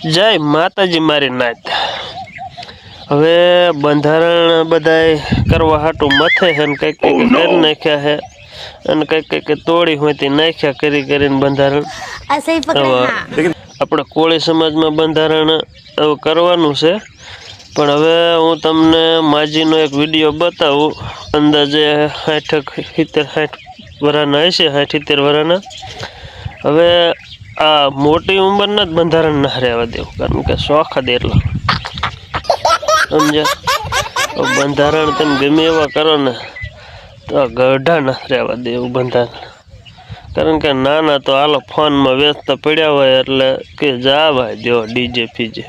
જય માતાજી મારી નાથ। હવે બંધારણ બધાય કરવા હાટું મથે હે ને કંઈક કંઈક કરી નાખ્યા હે અને કંઈક કંઈક તોડી હોતી નાખ્યા કરી કરીને બંધારણ આપણે કોળી સમાજમાં બંધારણ કરવાનું છે। પણ હવે હું તમને માજીનો એક વિડીયો બતાવું। અંદાજે 60 વર્ષના હશે, 70 વર્ષના। હવે આ મોટી ઉંમરના જ બંધારણ ના રહેવા દેવું, કારણ કે શોખ જ એટલો સમજ્યા। બંધારણ તમે ગમે એવા કરો ને તો ગઢા ના રહેવા દેવું બંધારણ, કારણ કે નાના તો હાલો ફોનમાં વ્યસ્ત પડ્યા હોય એટલે કે જાવા દો ડીજે ફીજે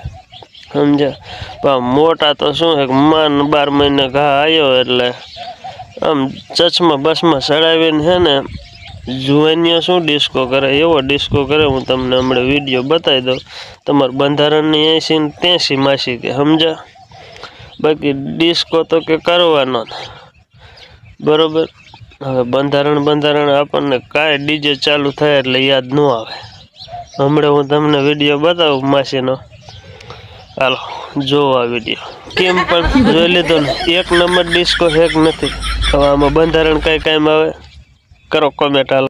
સમજ્યા। પણ મોટા તો શું છે માન 12 મહિને ઘા આવ્યો એટલે આમ ચચમાં બસમાં ચડાવીને હે ને જુવાનીઓ શું ડિસ્કો કરે એવો ડિસ્કો કરે। હું તમને હમણાં વિડીયો બતાવી દઉં। તમારે બંધારણની 80 ને 83 માસી કે સમજ્યા। બાકી ડિસ્કો તો કે કરવાનો બરોબર। હવે બંધારણ આપણને કાંઈ ડીજે ચાલુ થાય એટલે યાદ ન આવે। હમણાં હું તમને વિડીયો બતાવું માસીનો, હાલો જોવો આ વિડીયો। કેમ પણ જોઈ લીધો ને, 1 નંબર ડિસ્કો હેક નથી। હવે આમાં બંધારણ કઈ કામ આવે કરો કોમેન્ટ હાલો।